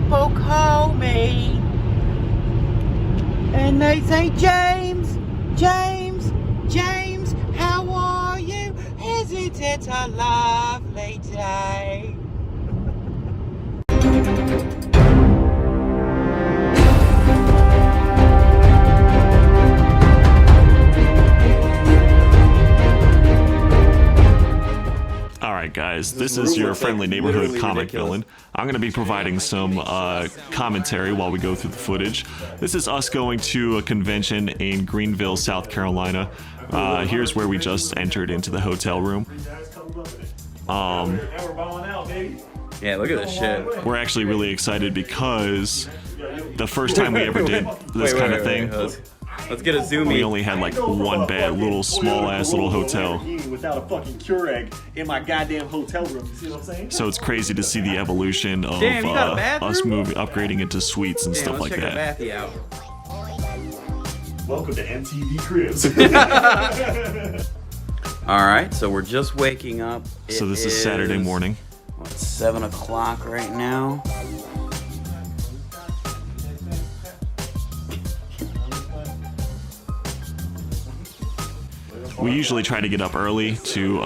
people call me, and they say, James, James, James, how are you? Isn't it a lovely day? Alright guys, this is your friendly neighborhood comic villain. I'm going to be providing some commentary while we go through the footage. This is us going to a convention in Greenville, South Carolina. Here's where we just entered into the hotel room. Yeah, look at this shit. We're actually really excited because the first time we ever did this kind of thing, let's get a zoom in. we only had like one bed, little small ass little hotel. Without a fucking Keurig in my goddamn hotel room. You see what I'm saying? So it's crazy to see the evolution of us upgrading into suites and stuff like that. Out. Welcome to MTV Cribs. Alright, so we're just waking up. So this is Saturday morning. What, 7 o'clock right now? We usually try to get up early to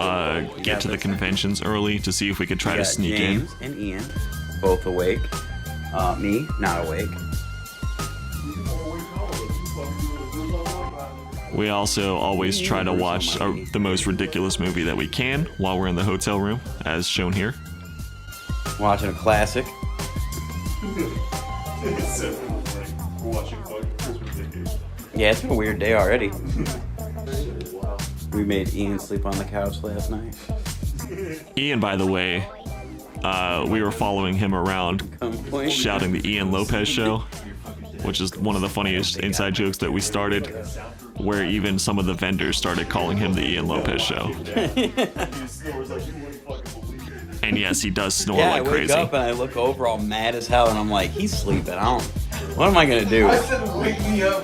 get to the conventions early to see if we could try to sneak James in. and Ian, both awake. Me, not awake. We also always try to watch the most ridiculous movie that we can while we're in the hotel room, as shown here. Watching a classic. Yeah, it's been a weird day already. We made Ian sleep on the couch last night. Ian, by the way, we were following him around shouting the Ian Lopez show, which is one of the funniest inside jokes that we started, where even some of the vendors started calling him the Ian Lopez show. And yes, he does snore like crazy. I wake up and I look over all mad as hell and I'm like, he's sleeping. What am I gonna do? I said, wake me up.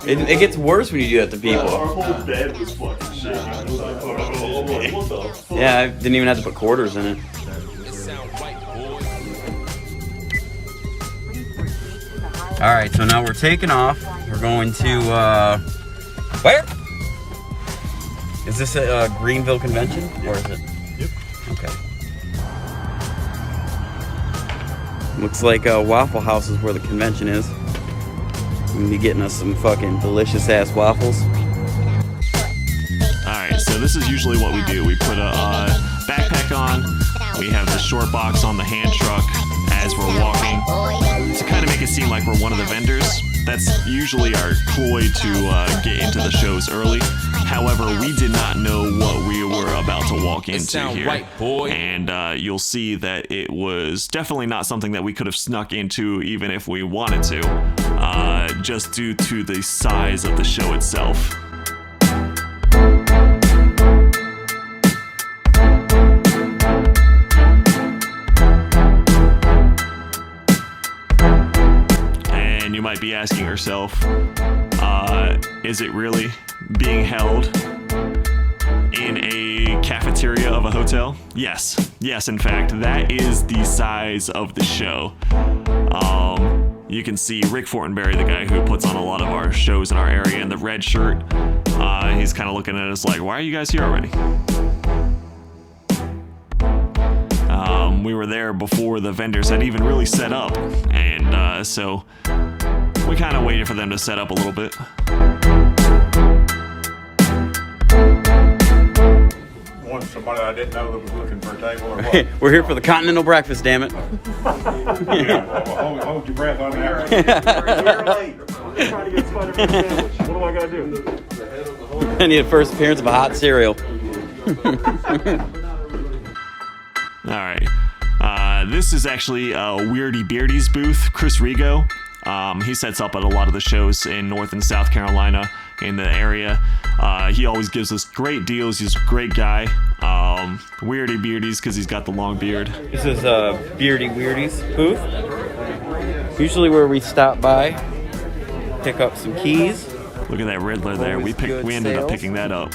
It gets worse when you do that to people. Our whole bed was fucking shaking. I was like, what the fuck? Yeah, I didn't even have to put quarters in it. Alright, so now we're taking off. We're going to, where? Is this a Greenville convention? Or is it? Yep. Okay. Looks like Waffle House is where the convention is. We're gonna be getting us some fucking delicious ass waffles. Alright, so this is usually what we do. We put a backpack on, we have the short box on the hand truck as we're walking to kind of make it seem like we're one of the vendors. That's usually our ploy to get into the shows early. However, we did not know what we were about to walk into here. Right, boy. And you'll see that it was definitely not something that we could have snuck into even if we wanted to, just due to the size of the show itself. And you might be asking yourself, is it really being held in a cafeteria of a hotel? Yes. Yes, in fact, that is the size of the show. You can see Rick Fortenberry, the guy who puts on a lot of our shows in our area, in the red shirt. He's kind of looking at us like, why are you guys here already? We were there before the vendors had even really set up, and so we kind of waited for them to set up a little bit. Somebody I didn't know that was looking for a table or what? We're here for the continental breakfast, damn it. Hold your breath on that. We're late. I'm trying to get Spider-Man sandwich. What do I gotta do? I need a first appearance of a hot cereal. Alright. This is actually Weirdy Beardy's booth, Chris Rigo. He sets up at a lot of the shows in North and South Carolina in the area. He always gives us great deals. He's a great guy. Weirdy Beardy's because he's got the long beard. This is Beardy Weirdy's booth. Usually where we stop by, pick up some keys. Look at that Riddler there. We ended up picking that up.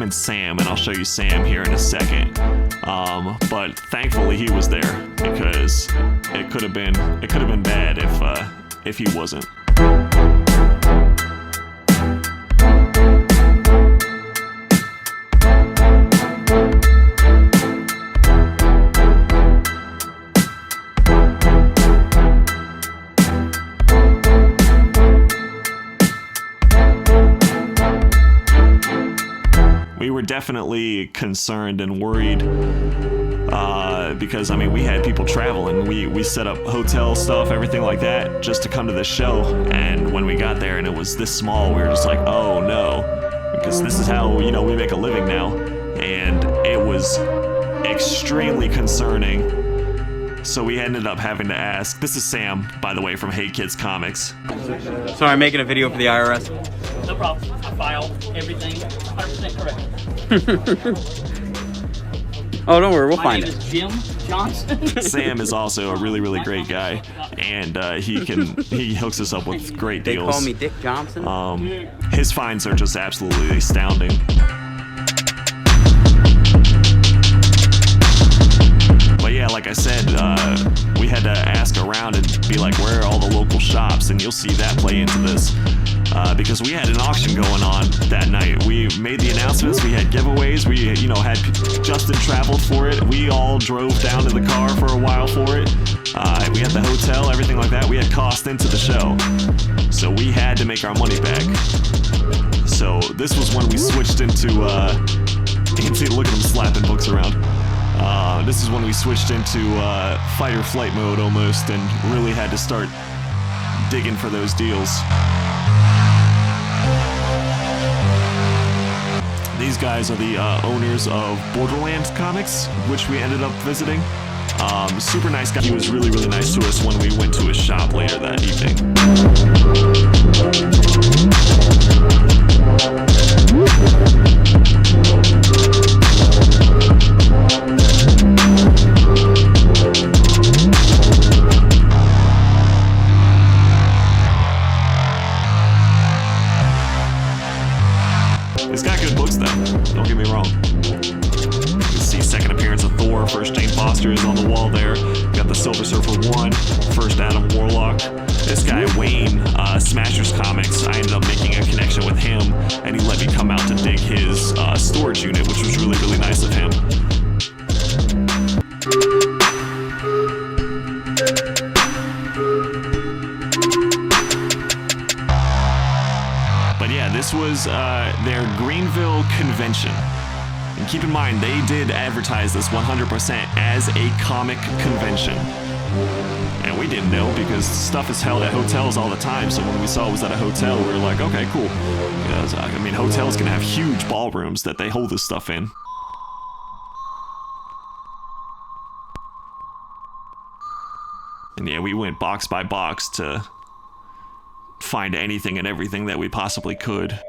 him and Sam, and I'll show you Sam here in a second. But thankfully he was there, because it could have been bad if he wasn't. We were definitely concerned and worried because, I mean, we had people traveling. We set up hotel stuff, everything like that, just to come to this show. And when we got there and it was this small, we were just like, oh no, because this is how, you know, we make a living now. And it was extremely concerning. So we ended up having to ask. This is Sam, by the way, from Hey Kids Comics. Sorry, I'm making a video for the IRS. No problem. I file everything 100% correct. Oh, don't worry, we'll find My it. name is Jim Johnson. Sam is also a really, really great guy, and he hooks us up with great They deals. call me Dick Johnson. His finds are just absolutely astounding. But yeah, like I said, we had to ask around and be like, where are all the local shops? And you'll see that play into this. Because we had an auction going on that night. We made the announcements, we had giveaways, we, you know, had Justin traveled for it. We all drove down in the car for a while for it. We had the hotel, everything like that. We had cost into the show. So we had to make our money back. So this was when we switched into look at him slapping books around. This is when we switched into fight or flight mode almost, and really had to start digging for those deals. These guys are the owners of Borderlands Comics, which we ended up visiting. Super nice guy. He was really, really nice to us when we went to his shop later that evening. It's got good books though, don't get me wrong. You can see second appearance of Thor, first Jane Foster is on the wall there. Got the Silver Surfer 1, first Adam Warlock. This guy Wayne, Smashers Comics, I ended up making a connection with him, and he let me come out to dig his storage unit, which was really, really nice of him. But yeah, this was their Greenville convention. And keep in mind, they did advertise this 100% as a comic convention. And we didn't know because stuff is held at hotels all the time. So when we saw it was at a hotel, we were like, okay, cool. Because, I mean, hotels can have huge ballrooms that they hold this stuff in. And yeah, we went box by box to find anything and everything that we possibly could.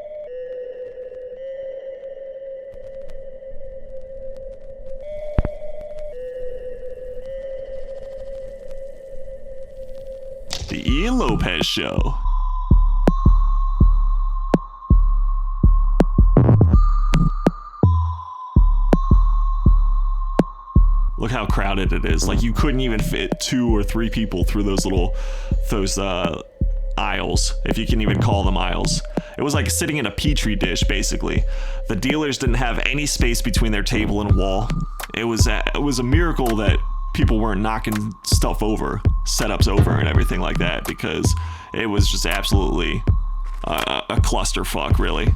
The Ian Lopez Show. Look how crowded it is. Like, you couldn't even fit 2 or 3 people through those aisles, if you can even call them aisles. It was like sitting in a petri dish, basically. The dealers didn't have any space between their table and wall. It was a miracle that people weren't knocking stuff over, setups over, and everything like that, because it was just absolutely a clusterfuck, really.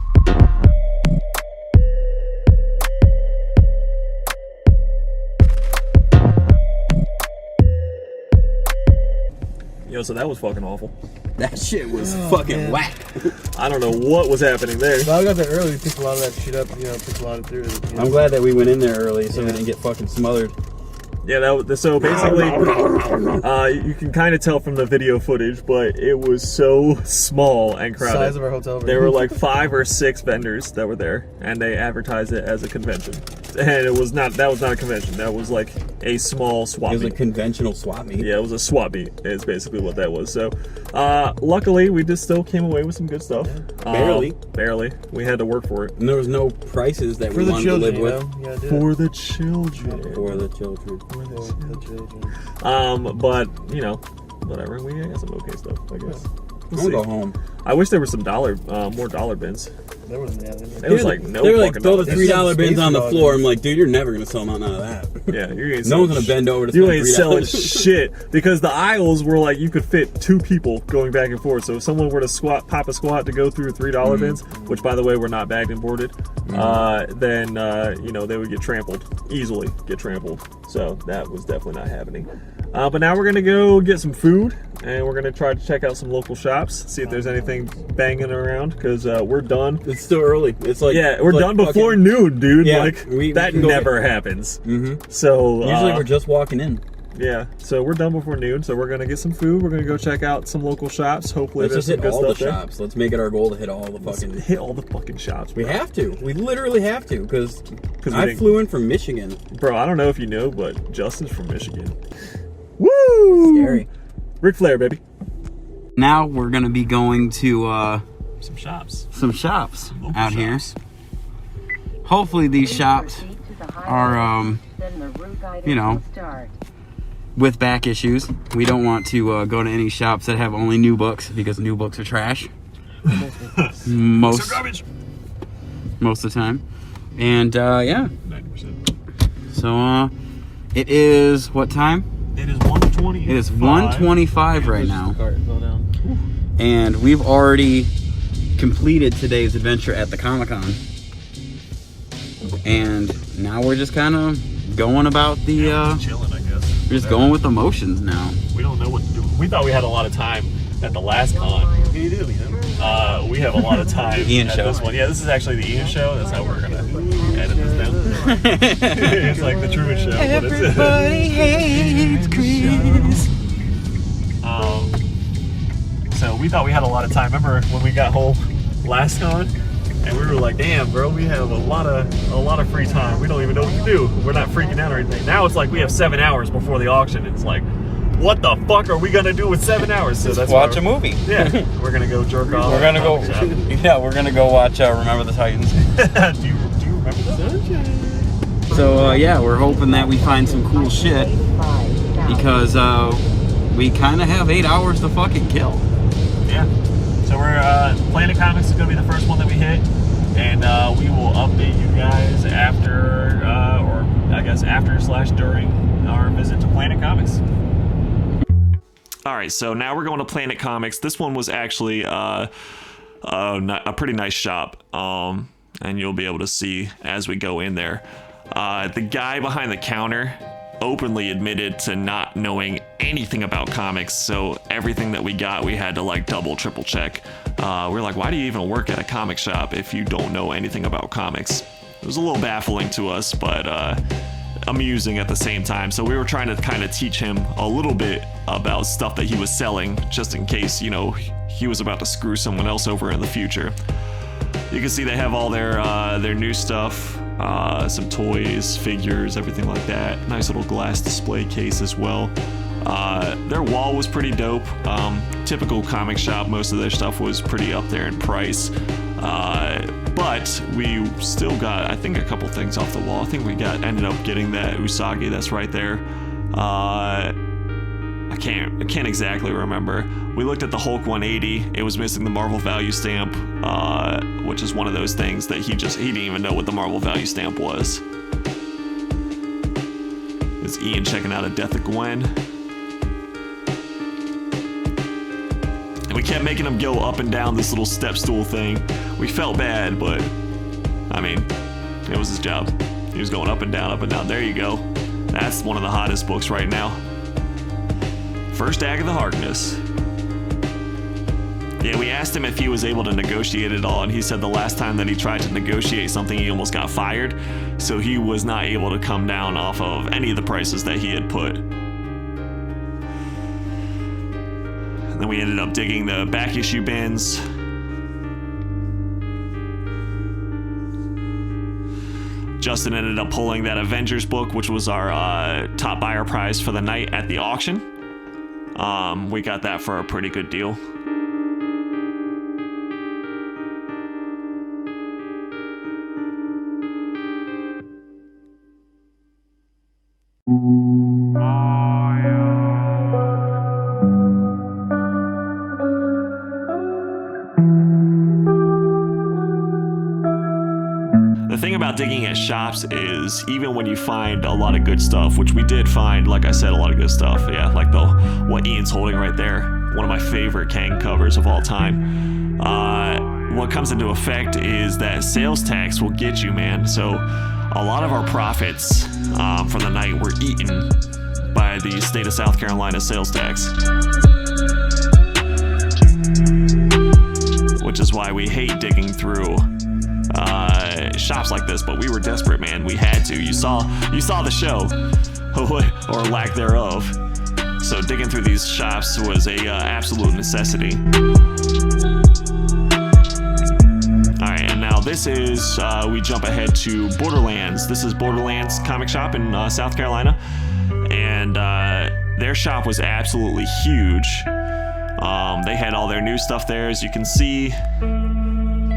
Yo, so that was fucking awful. That shit was fucking whack. I don't know what was happening there. Well, I got there early, picked a lot of that shit up, picked a lot of it through. I'm glad that we went in there early so we didn't get fucking smothered. Yeah, so basically, you can kind of tell from the video footage, but it was so small and crowded. Size of our hotel room. There were like 5 or 6 vendors that were there, and they advertised it as a convention. and that was not a convention. That was like a small swap It was meet. a conventional swap meet. Yeah, it was a swap meet. Is basically what that was. So, luckily, we just still came away with some good stuff. Barely. Barely. We had to work for it. And there was no prices that For we the wanted children, to you live know? with. Yeah, For the children. For the children. But you know, whatever. We got some okay stuff, I guess. I'm gonna go home. I wish there were some more dollar bins. There wasn't It was like no They were like, fucking throw the dollar $3 bins. bins on the Space floor. dollars. I'm like, dude, you're never gonna sell none of that. Yeah, you ain't No one's selling gonna bend over to You spend ain't $3. selling shit because the aisles were like you could fit 2 people going back and forth. So if someone were to pop a squat to go through $3 bins, which by the way were not bagged and boarded, then you know they would get trampled, easily get trampled. So that was definitely not happening. But now we're gonna go get some food and we're gonna try to check out some local shops, see if there's anything banging around because we're done. It's still early. It's like We're it's done like before fucking- noon, dude. Yeah, Like we that can go never happens. So Usually we're just walking in. yeah, so we're done before noon. So we're gonna get some food. We're gonna go check out some local shops. Hopefully, Let's there's just some hit good all the stuff there. shops. Let's make it our goal to hit all the fucking. Hit all the fucking shops. We have to. We literally have to because we I didn't- flew in from Michigan. Bro, I don't know if you know, but Justin's from Michigan. Woo! Scary. Ric Flair, baby. Now we're gonna be going to Some shops. some shops Local out shops. here. Hopefully these shops are you know, with back issues. We don't want to go to any shops that have only new books because new books are trash. most of the time. And yeah. 90%. So it is what time? It is 1:20. It is 1:25 right now. And we've already completed today's adventure at the Comic-Con. And now we're just kind of going about the chilling, I guess. we're just going with the motions now. We don't know what to do. We thought we had a lot of time at the last con. You do, you know? We have a lot of time Ian at show. this one. Yeah, this is actually the Ian show. That's how we're gonna edit this down. It's like the Truman Show. Everybody hates Chris. So we thought we had a lot of time. Remember when we got home last con, and we were like, "Damn, bro, we have a lot of free time. We don't even know what to do. We're not freaking out or anything." Now it's like we have 7 hours before the auction. It's like, what the fuck are we gonna do with 7 hours? So that's Watch why a movie. Yeah, we're gonna go jerk off. We're gonna go. Shop. Yeah, we're gonna go watch Remember the Titans. do you remember that? So yeah, we're hoping that we find some cool shit because we kind of have 8 hours to fucking kill. Yeah. So we're Planet Comics is gonna be the first one that we hit, and we will update you guys after, or I guess after/during our visit to Planet Comics. All right, so now we're going to Planet Comics. This one was actually a pretty nice shop, and you'll be able to see as we go in there. The guy behind the counter openly admitted to not knowing anything about comics, so everything that we got, we had to like double, triple check. We're like, why do you even work at a comic shop if you don't know anything about comics? It was a little baffling to us, but amusing at the same time. So we were trying to kind of teach him a little bit about stuff that he was selling, just in case, you know, he was about to screw someone else over in the future. You can see they have all their new stuff, some toys, figures, everything like that. Nice little glass display case as well. Their wall was pretty dope. Typical comic shop, most of their stuff was pretty up there in price. But we still got, I think, a couple things off the wall. I think we ended up getting that Usagi that's right there. I can't exactly remember. We looked at the Hulk 180. It was missing the Marvel value stamp, which is one of those things that he didn't even know what the Marvel value stamp was. It's Ian checking out A Death of Gwen. And we kept making him go up and down this little step stool thing. We felt bad, but I mean, it was his job. He was going up and down, up and down. There you go. That's one of the hottest books right now. First Agatha Harkness. Yeah, we asked him if he was able to negotiate it all, and he said the last time that he tried to negotiate something, he almost got fired, so he was not able to come down off of any of the prices that he had put. And then we ended up digging the back issue bins. Justin ended up pulling that Avengers book, which was our top buyer prize for the night at the auction. We got that for a pretty good deal. The thing about digging at shops is even when you find a lot of good stuff, which we did find, like I said, a lot of good stuff. Yeah, like what Ian's holding right there, one of my favorite Kang covers of all time. What comes into effect is that sales tax will get you, man. So a lot of our profits for the night were eaten by the state of South Carolina sales tax. Which is why we hate digging through shops like this, but we were desperate, man. We had to. You saw the show, or lack thereof. So digging through these shops was a absolute necessity. All right, and now this is we jump ahead to Borderlands. This is Borderlands comic shop in South Carolina, and their shop was absolutely huge. They had all their new stuff there, as you can see.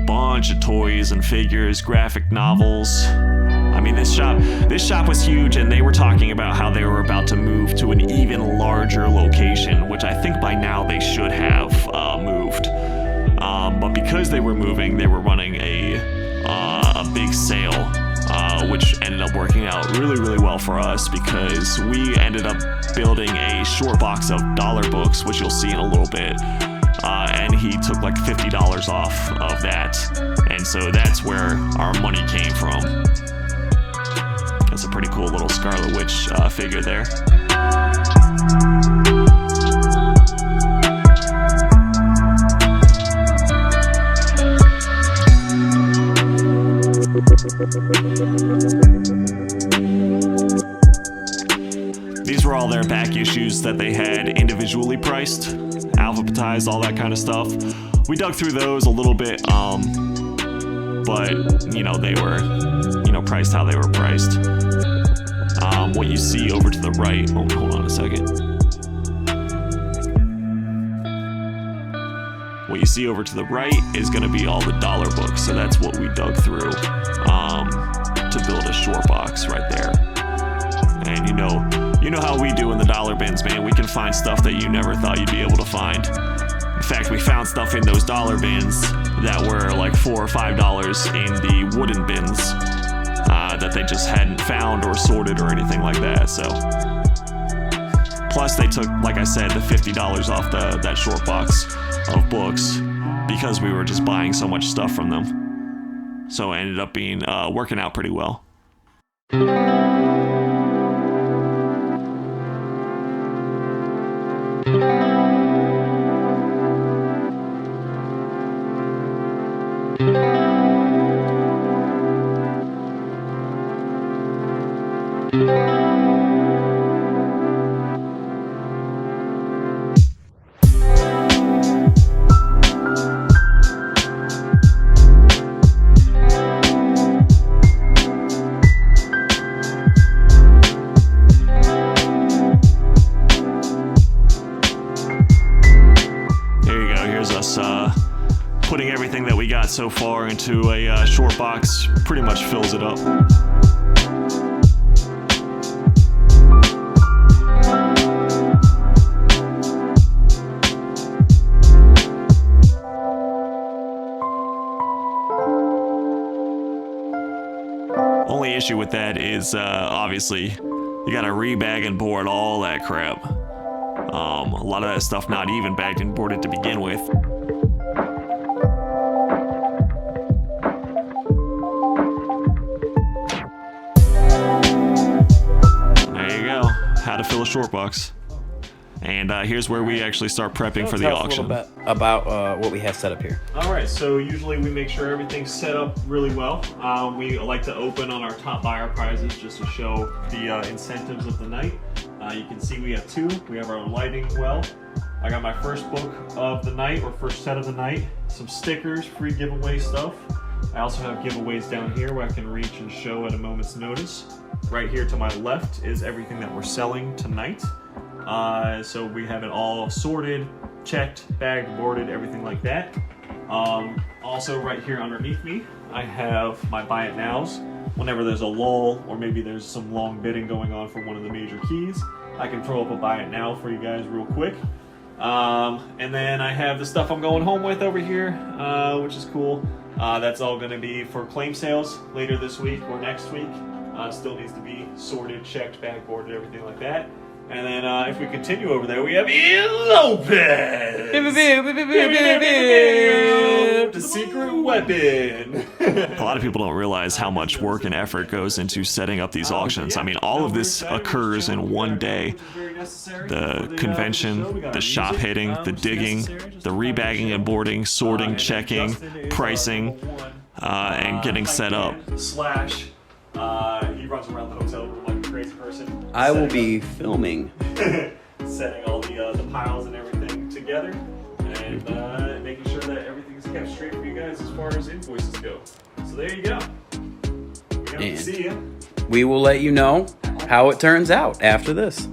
Bunch of toys and figures, graphic novels. I mean, this shop was huge, and they were talking about how they were about to move to an even larger location, which I think by now they should have moved. But because they were moving, they were running a big sale, which ended up working out really, really well for us because we ended up building a short box of dollar books, which you'll see in a little bit. And he took like $50 off of that. And so that's where our money came from. That's a pretty cool little Scarlet Witch figure there. These were all their back issues that they had individually priced, alphabetized, all that kind of stuff. We dug through those a little bit, but they were, priced how they were priced. What you see over to the right, hold on a second. What you see over to the right is going to be all the dollar books, so that's what we dug through to build a short box right there. And you know how we do in the dollar bins, man. We can find stuff that you never thought you'd be able to find. In fact, we found stuff in those dollar bins that were like $4 or $5 in the wooden bins that they just hadn't found or sorted or anything like that. So, plus they took, like I said, the $50 off that short box of books because we were just buying so much stuff from them. So it ended up being working out pretty well. Putting everything that we got so far into a short box pretty much fills it up. Only issue with that is obviously you gotta rebag and board all that crap. A lot of that stuff not even bagged and boarded to begin with. How to fill a short box. And here's where we actually start prepping for the auction. Tell us a little bit about what we have set up here. All right, so usually we make sure everything's set up really well. We like to open on our top buyer prizes just to show the incentives of the night. You can see we have two. We have our lighting well. I got my first book of the night, or first set of the night. Some stickers, free giveaway stuff. I also have giveaways down here where I can reach and show at a moment's notice. Right here to my left is everything that we're selling tonight. So we have it all sorted, checked, bagged, boarded, everything like that. Also right here underneath me, I have my buy it nows. Whenever there's a lull or maybe there's some long bidding going on for one of the major keys, I can throw up a buy it now for you guys real quick. And then I have the stuff I'm going home with over here, which is cool. That's all going to be for claim sales later this week or next week. Still needs to be sorted, checked, bag boarded, everything like that. And then if we continue over there, we have Lopez! The secret weapon! A lot of people don't realize how much work and effort goes into setting up these auctions. I mean, all of this occurs in one day. The convention, the shop hitting, the digging, the rebagging and boarding, sorting, checking, pricing, and getting set up. He runs around the hotel room like a crazy person. I will be filming. Setting all the piles and everything together and making sure that everything is kept straight for you guys as far as invoices go. So there you go. We hope to see you. We will let you know how it turns out after this.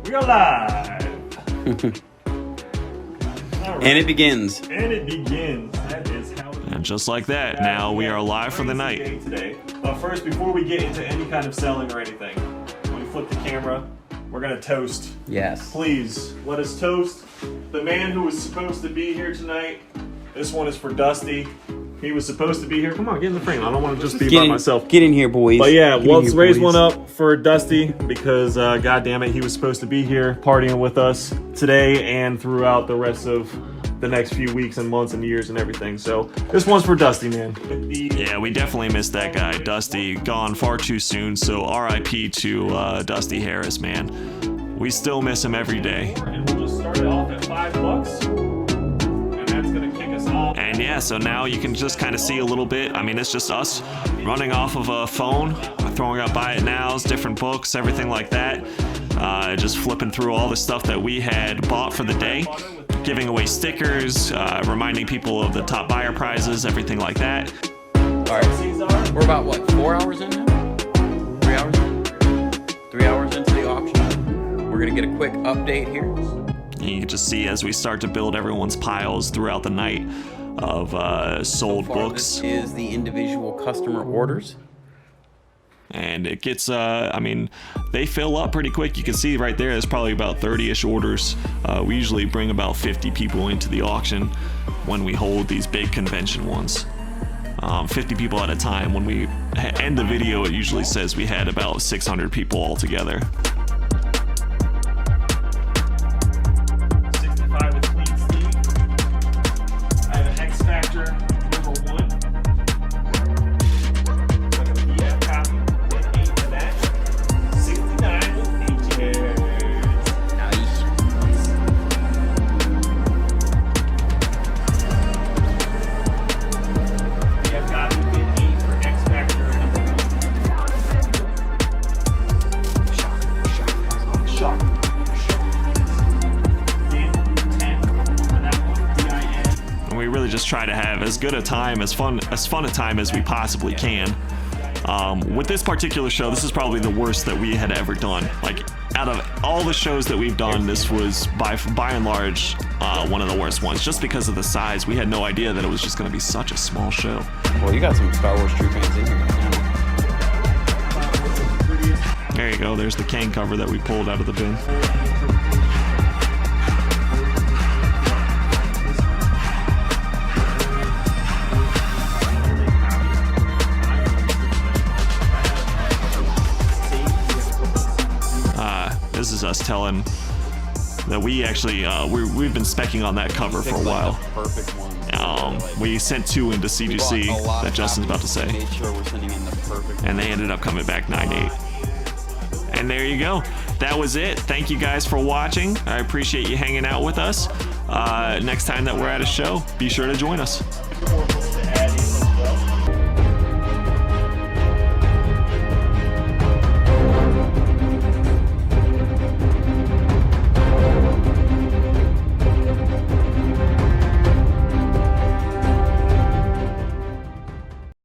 We are live. And it begins. And it begins. That is how it And just like that, now we are live for the night. Today. But first, before we get into any kind of selling or anything, when we flip the camera, we're gonna toast. Yes. Please, let us toast the man who was supposed to be here tonight. This one is for Dusty. He was supposed to be here. Come on, get in the frame. I don't want to just be by myself. Get in here, boys. But yeah, Get in let's here, raise boys. one up for Dusty because, God damn it, he was supposed to be here partying with us today and throughout the rest of the next few weeks and months and years and everything. So this one's for Dusty, man. Yeah, we definitely missed that guy. Dusty, gone far too soon, so RIP to Dusty Harris, man. We still miss him every day. And we'll just start it off at $5. That's gonna kick us off. And yeah, so now you can just kind of see a little bit. I mean, it's just us running off of a phone, throwing up buy it nows, different books, everything like that. Just flipping through all the stuff that we had bought for the day, giving away stickers, reminding people of the top buyer prizes, everything like that. All right. We're about, what, 4 hours in now? 3 hours in? 3 hours into the auction. We're going to get a quick update here. You can just see as we start to build everyone's piles throughout the night of sold books. This is the individual customer orders. And it gets, I mean, they fill up pretty quick. You can see right there, there's probably about 30-ish orders. We usually bring about 50 people into the auction when we hold these big convention ones. 50 people at a time. When we end the video, it usually says we had about 600 people all together. 65 with clean sleeve. I have an X Factor number 1. So I have a PDF copy with 8 to that. 69 with pages. Nice. PDF copy with 8 for X Factor number 1. Shock. And we really just try to have as good a time, as fun a time as we possibly can. With this particular show, this is probably the worst that we had ever done. Like, out of all the shows that we've done, this was by and large one of the worst ones, just because of the size. We had no idea that it was just going to be such a small show. Well, you got some Star Wars true fans in here right now. There you go, there's the cane cover that we pulled out of the bin. This is us telling that we actually, we've been specking on that cover for a while. Perfect one. We sent 2 into CGC that Justin's about to say. Made sure we're sending in the perfect. And they ended up coming back 9-8. And there you go. That was it. Thank you guys for watching. I appreciate you hanging out with us. Next time that we're at a show, be sure to join us.